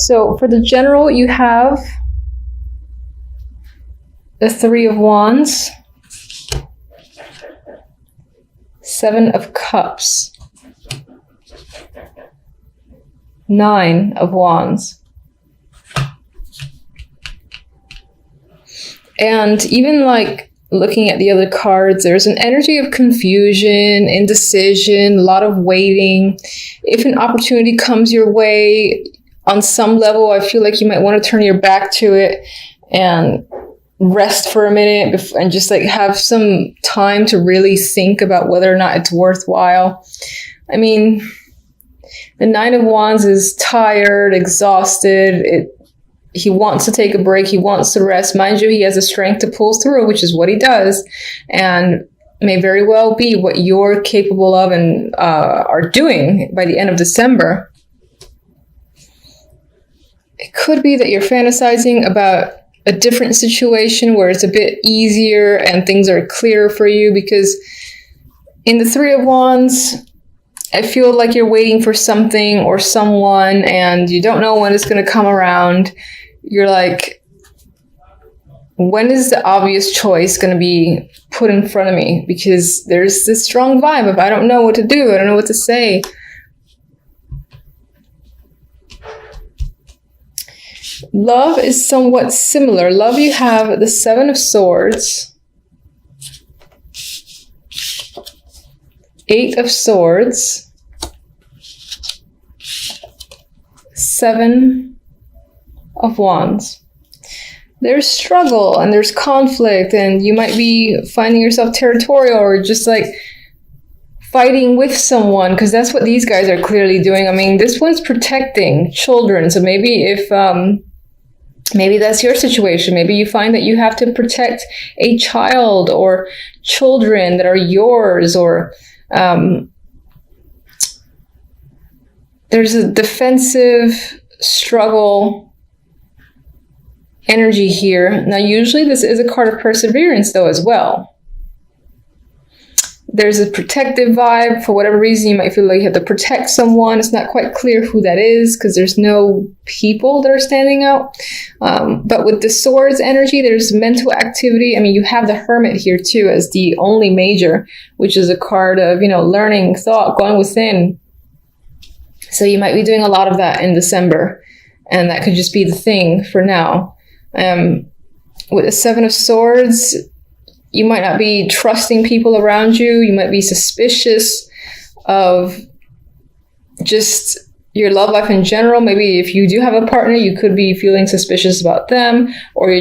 So for the general, you have the Three of Wands, Seven of Cups, Nine of Wands. And even like looking at the other cards, there's an energy of confusion, indecision, a lot of waiting. If an opportunity comes your way, on some level, I feel like you might want to turn your back to it and rest for a minute and just like have some time to really think about whether or not it's worthwhile. I mean, the Nine of Wands is tired, exhausted. He wants to take a break. He wants to rest. Mind you, he has the strength to pull through, which is what he does, and may very well be what you're capable of and are doing by the end of December. It could be that you're fantasizing about a different situation where it's a bit easier and things are clearer for you, because in the Three of Wands, I feel like you're waiting for something or someone and you don't know when it's going to come around. You're like, when is the obvious choice going to be put in front of me? Because there's this strong vibe of I don't know what to do. I don't know what to say. Love is somewhat similar. Love, you have the Seven of Swords, Eight of Swords, Seven of Wands. There's struggle and there's conflict, and you might be finding yourself territorial or just like fighting with someone, because that's what these guys are clearly doing. I mean, this one's protecting children, so maybe if maybe that's your situation. Maybe you find that you have to protect a child or children that are yours, or there's a defensive struggle energy here. Now, usually this is a card of perseverance though as well. There's a protective vibe. For whatever reason, you might feel like you have to protect someone. It's not quite clear who that is because there's no people that are standing out. But with the Swords energy, there's mental activity. I mean, you have the Hermit here too as the only major, which is a card of, learning, thought, going within. So you might be doing a lot of that in December, and that could just be the thing for now. With the Seven of Swords, you might not be trusting people around you. You might be suspicious of just your love life in general. Maybe if you do have a partner, you could be feeling suspicious about them, or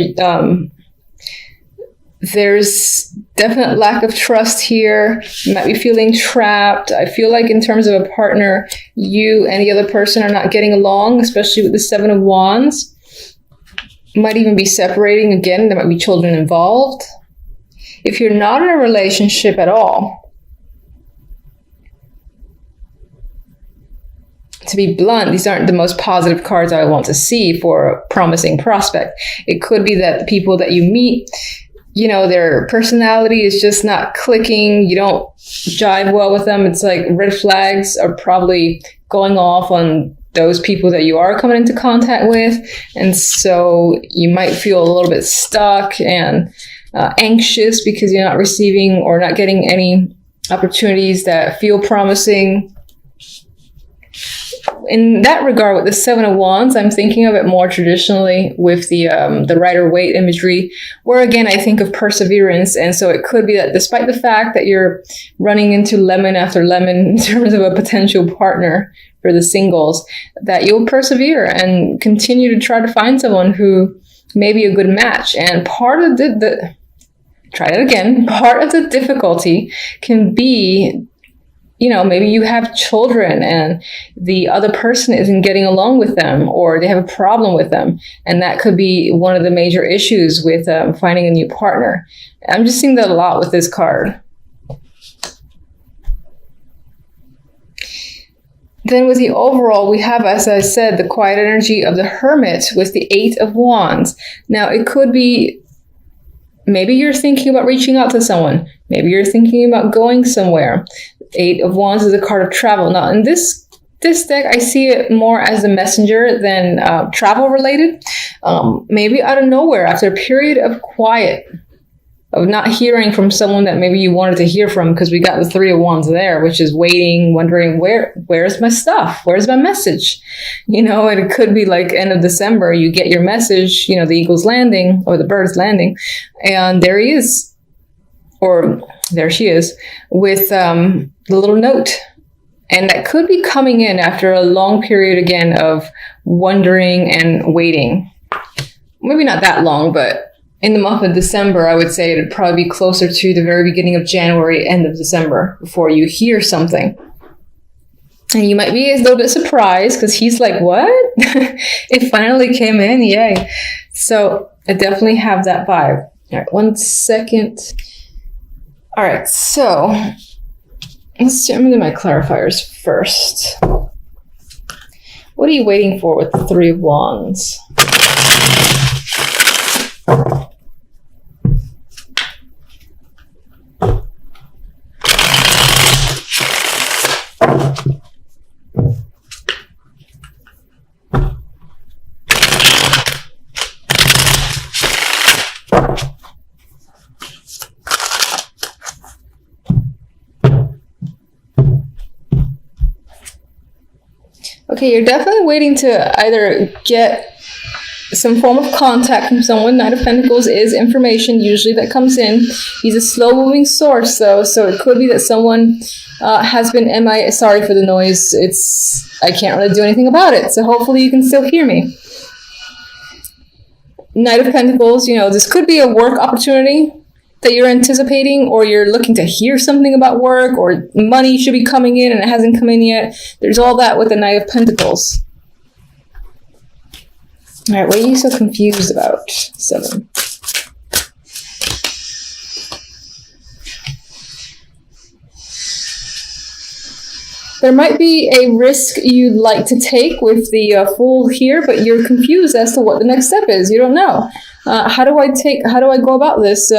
there's definite lack of trust here. You might be feeling trapped. I feel like in terms of a partner, you and the other person are not getting along, especially with the Seven of Wands. You might even be separating again. There might be children involved. If you're not in a relationship at all, to be blunt, these aren't the most positive cards I want to see for a promising prospect. It could be that the people that you meet, their personality is just not clicking. You don't jive well with them. It's like red flags are probably going off on those people that you are coming into contact with. And so you might feel a little bit stuck and anxious because you're not receiving or not getting any opportunities that feel promising. In that regard, with the Seven of Wands, I'm thinking of it more traditionally with the Rider-Waite imagery, where again I think of perseverance. And so it could be that despite the fact that you're running into lemon after lemon in terms of a potential partner for the singles, that you'll persevere and continue to try to find someone who may be a good match. And part of part of the difficulty can be, maybe you have children and the other person isn't getting along with them, or they have a problem with them. And that could be one of the major issues with finding a new partner. I'm just seeing that a lot with this card. Then with the overall, we have, as I said, the quiet energy of the Hermit with the Eight of Wands. Now, it could be, maybe you're thinking about reaching out to someone. Maybe you're thinking about going somewhere. Eight of Wands is a card of travel. Now, in this this deck, I see it more as a messenger than travel related. Maybe out of nowhere, after a period of quiet, of not hearing from someone that maybe you wanted to hear from, because we got the Three of Wands there, which is waiting, wondering where's my stuff? Where's my message? And it could be like end of December, you get your message, the eagle's landing or the bird's landing, and there he is, or there she is, with the little note. And that could be coming in after a long period again of wondering and waiting. Maybe not that long, but in the month of December, I would say it'd probably be closer to the very beginning of January, end of December, before you hear something. And you might be a little bit surprised because he's like, what? It finally came in, yay. So I definitely have that vibe. All right, 1 second. All right, so I'm gonna do my clarifiers first. What are you waiting for with the Three of Wands? Okay, you're definitely waiting to either get some form of contact from someone. Knight of Pentacles is information usually that comes in. He's a slow-moving source, though, so it could be that someone has been MIA. Sorry for the noise. I can't really do anything about it, so hopefully you can still hear me. Knight of Pentacles, this could be a work opportunity that you're anticipating, or you're looking to hear something about work, or money should be coming in and it hasn't come in yet. There's all that with the Knight of Pentacles. All right, what are you so confused about? 7. There might be a risk you'd like to take with the Fool here, but you're confused as to what the next step is. You don't know. How do I go about this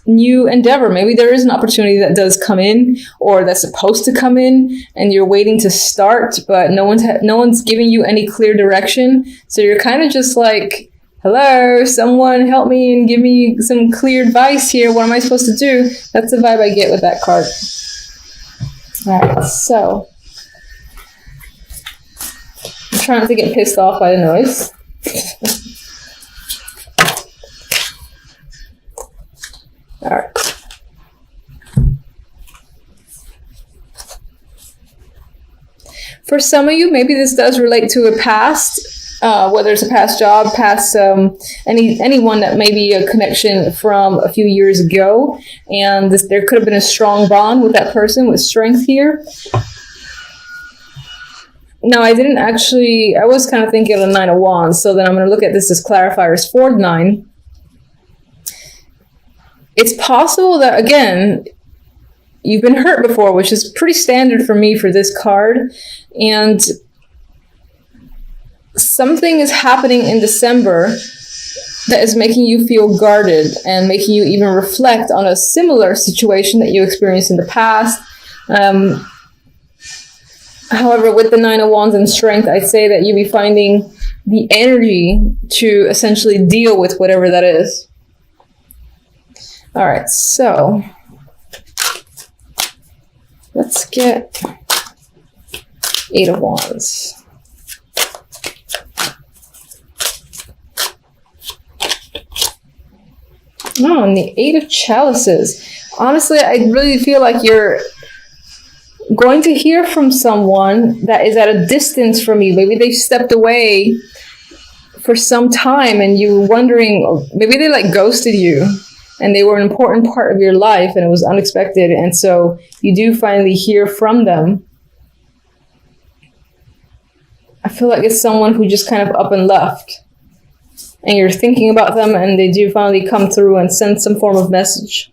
new endeavor? Maybe there is an opportunity that does come in, or that's supposed to come in, and you're waiting to start, but no one's giving you any clear direction. So you're kind of just like, hello, someone help me and give me some clear advice here. What am I supposed to do? That's the vibe I get with that card. All right, so I'm trying not to get pissed off by the noise. All right. For some of you, maybe this does relate to a past, whether it's a past job, past anyone that may be a connection from a few years ago, and there could have been a strong bond with that person with strength here. No, I was kind of thinking of the Nine of Wands, so then I'm going to look at this as clarifiers for 9. It's possible that, again, you've been hurt before, which is pretty standard for me for this card, and something is happening in December that is making you feel guarded and making you even reflect on a similar situation that you experienced in the past. However, with the Nine of Wands and strength, I'd say that you'll be finding the energy to essentially deal with whatever that is. All right, so let's get 8 of Wands. Oh, and the 8 of Chalices. Honestly, I really feel like you're going to hear from someone that is at a distance from you. Maybe they stepped away for some time and you were wondering, maybe they like ghosted you and they were an important part of your life and it was unexpected. And so you do finally hear from them. I feel like it's someone who just kind of up and left. And you're thinking about them and they do finally come through and send some form of message.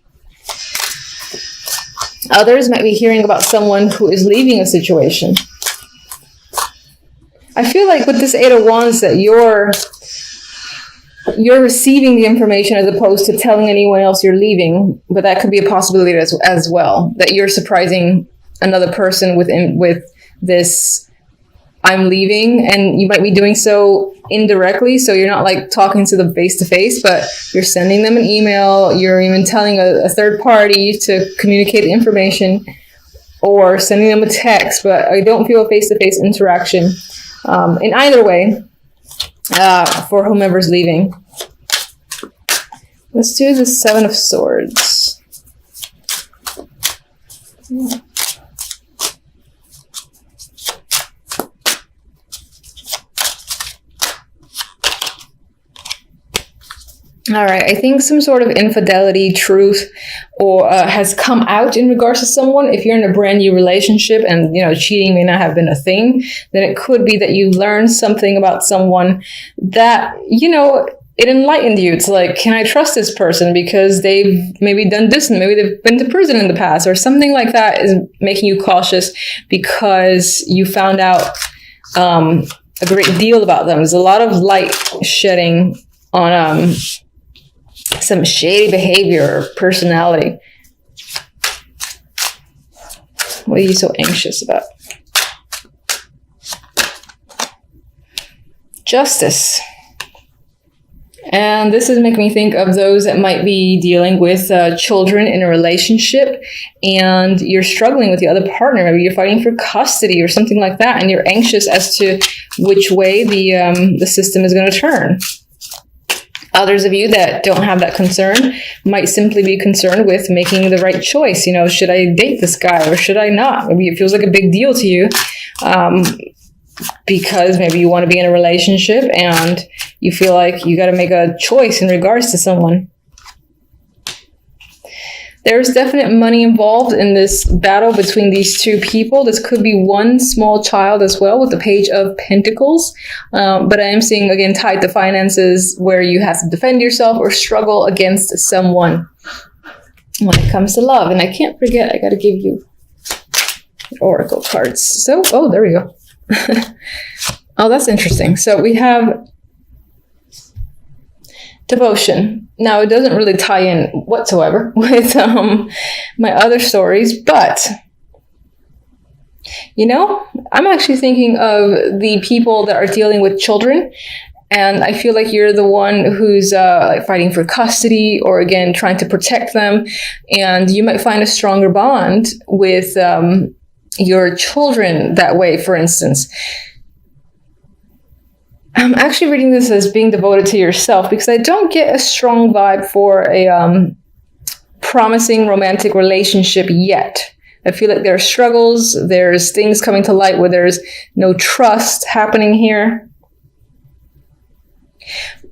Others might be hearing about someone who is leaving a situation. I feel like with this 8 of Wands that you're receiving the information as opposed to telling anyone else you're leaving, but that could be a possibility as well, that you're surprising another person with this I'm leaving, and you might be doing so indirectly. So you're not like talking to them face to face, but you're sending them an email. You're even telling a third party to communicate information, or sending them a text, but I don't feel a face to face interaction in either way for whomever's leaving. Let's do the Seven of Swords. All right, I think some sort of infidelity, truth, or has come out in regards to someone. If you're in a brand new relationship and, cheating may not have been a thing, then it could be that you learned something about someone that, it enlightened you. It's like, can I trust this person because they've maybe done this and maybe they've been to prison in the past, or something like that is making you cautious because you found out a great deal about them. There's a lot of light shedding on some shady behavior or personality. What are you so anxious about? Justice. And this is making me think of those that might be dealing with children in a relationship, and you're struggling with the other partner. Maybe you're fighting for custody or something like that, and you're anxious as to which way the system is going to turn. Others of you that don't have that concern might simply be concerned with making the right choice. Should I date this guy or should I not? Maybe it feels like a big deal to you because maybe you want to be in a relationship and you feel like you got to make a choice in regards to someone. There's definite money involved in this battle between these two people. This could be one small child as well with the Page of Pentacles. But I am seeing, again, tied to finances where you have to defend yourself or struggle against someone when it comes to love. And I can't forget, I got to give you oracle cards. So, there we go. Oh, that's interesting. So we have devotion. Now, it doesn't really tie in whatsoever with my other stories, but, I'm actually thinking of the people that are dealing with children, and I feel like you're the one who's fighting for custody or, again, trying to protect them, and you might find a stronger bond with your children that way, for instance. I'm actually reading this as being devoted to yourself because I don't get a strong vibe for a promising romantic relationship yet. I feel like there are struggles, there's things coming to light where there's no trust happening here.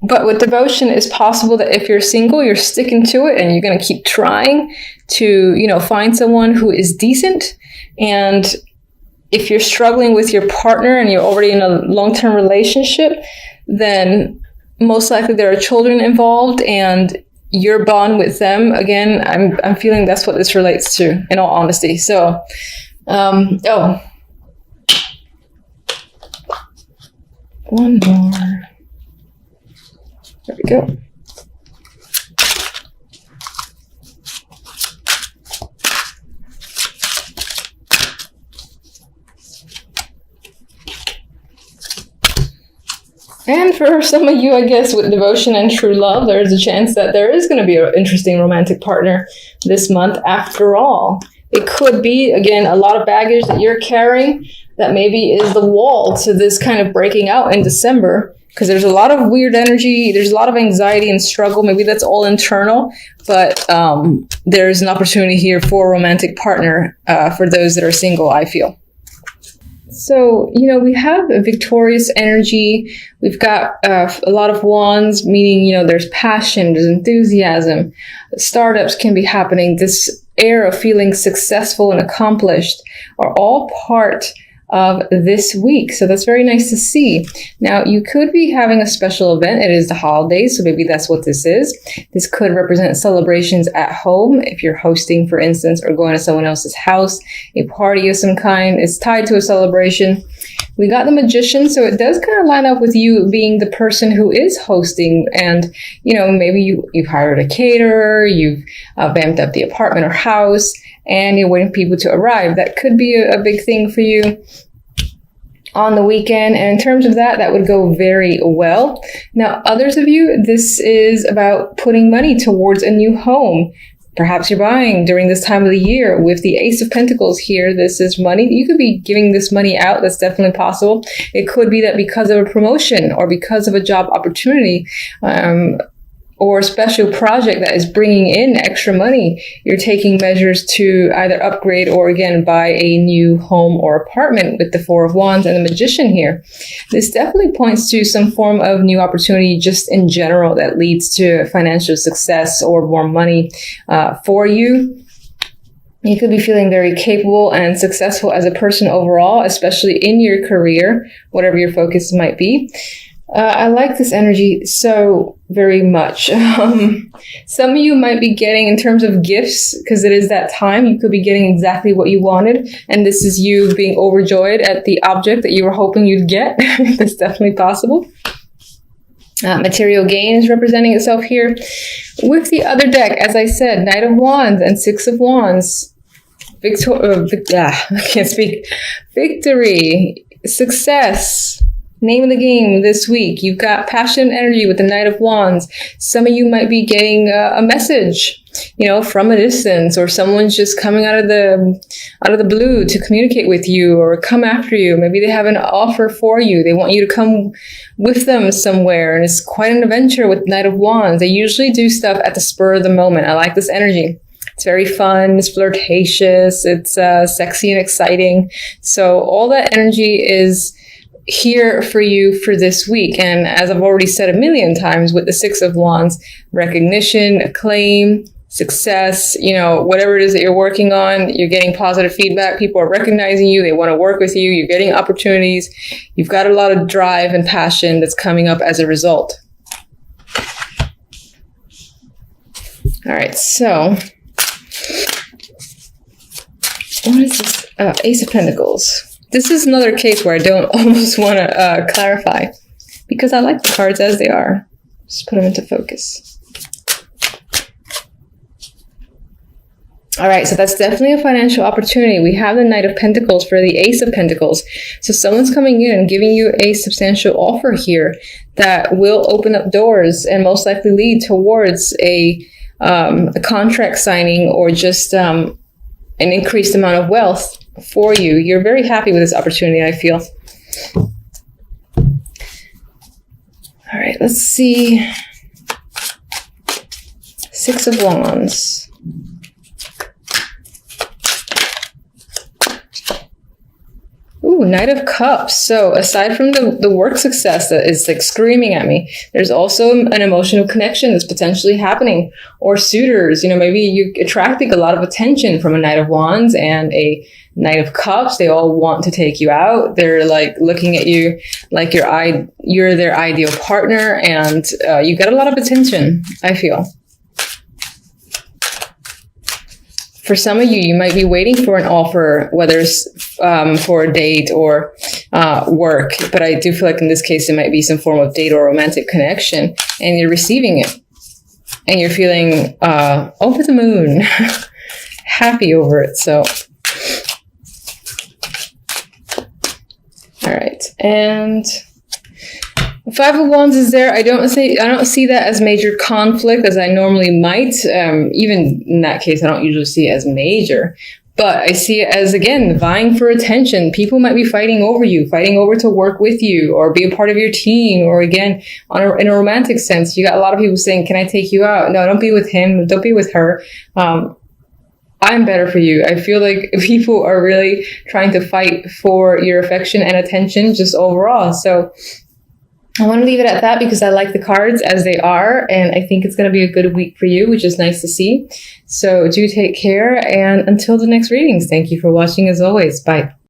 But with devotion, it's possible that if you're single, you're sticking to it and you're going to keep trying to, find someone who is decent. And if you're struggling with your partner and you're already in a long-term relationship, then most likely there are children involved and your bond with them, again, I'm feeling that's what this relates to, in all honesty. So, one more. There we go. And for some of you, I guess, with devotion and true love, there's a chance that there is going to be an interesting romantic partner this month after all. It could be, again, a lot of baggage that you're carrying that maybe is the wall to this kind of breaking out in December, because there's a lot of weird energy, there's a lot of anxiety and struggle. Maybe that's all internal, but there's an opportunity here for a romantic partner for those that are single, I feel. So, we have a victorious energy. We've got a lot of wands, meaning, there's passion, there's enthusiasm. Startups can be happening. This air of feeling successful and accomplished are all part of this week. So that's very nice to see. Now, you could be having a special event. It is the holidays, so maybe that's what this is. This could represent celebrations at home. If you're hosting, for instance, or going to someone else's house, a party of some kind is tied to a celebration. We got the Magician, so it does kind of line up with you being the person who is hosting. And, maybe you've hired a caterer, you've vamped up the apartment or house, and you're waiting for people to arrive. That could be a big thing for you. on the weekend. And in terms of that, that would go very well. Now, others of you, this is about putting money towards a new home. Perhaps you're buying during this time of the year. With the Ace of Pentacles here, this is money. You could be giving this money out. That's definitely possible. It could be that because of a promotion or because of a job opportunity, or a special project that is bringing in extra money, you're taking measures to either upgrade or, again, buy a new home or apartment with the Four of Wands and the Magician here. This definitely points to some form of new opportunity just in general that leads to financial success or more money for you. You could be feeling very capable and successful as a person overall, especially in your career, whatever your focus might be. I like this energy so very much. Some of you might be getting, in terms of gifts, because it is that time, you could be getting exactly what you wanted. And this is you being overjoyed at the object that you were hoping you'd get. That's definitely possible. Material gain is representing itself here. With the other deck, as I said, Knight of Wands and Six of Wands. I can't speak. Victory, success. Name of the game this week. You've got passion and energy with the Knight of Wands. Some of you might be getting a message, from a distance, or someone's just coming out of the blue to communicate with you or come after you. Maybe they have an offer for you. They want you to come with them somewhere, and it's quite an adventure with Knight of Wands. They usually do stuff at the spur of the moment. I like this energy. It's very fun. It's flirtatious. It's sexy and exciting. So all that energy is here for you for this week. And as I've already said a million times, with the Six of Wands, recognition, acclaim, success, whatever it is that you're working on, you're getting positive feedback. People are recognizing you. They want to work with you. You're getting opportunities. You've got a lot of drive and passion that's coming up as a result. All right. So what is this? Ace of Pentacles. This is another case where I don't almost want to clarify, because I like the cards as they are. Just put them into focus. All right, so that's definitely a financial opportunity. We have the Knight of Pentacles for the Ace of Pentacles. So someone's coming in and giving you a substantial offer here that will open up doors and most likely lead towards a contract signing or just an increased amount of wealth for you. You're very happy with this opportunity, I feel. All right, let's see. Six of Wands. Ooh, Knight of Cups. So aside from the work success that is like screaming at me, there's also an emotional connection that's potentially happening. Or suitors, maybe you're attracting a lot of attention from a Knight of Wands and a Knight of Cups. They all want to take you out. They're like looking at you like you're their ideal partner, and you get a lot of attention, I feel. For some of you, you might be waiting for an offer, whether it's for a date or work. But I do feel like in this case, it might be some form of date or romantic connection, and you're receiving it. And you're feeling over the moon, happy over it. So, all right. And Five of Wands is there. I don't see that as major conflict as I normally might. Even in that case, I don't usually see it as major. But I see it as, again, vying for attention. People might be fighting over you, fighting over to work with you or be a part of your team. Or again, in a romantic sense, you got a lot of people saying, can I take you out? No, don't be with him. Don't be with her. I'm better for you. I feel like people are really trying to fight for your affection and attention just overall. So I want to leave it at that because I like the cards as they are, and I think it's going to be a good week for you, which is nice to see. So do take care, and until the next readings, thank you for watching as always. Bye.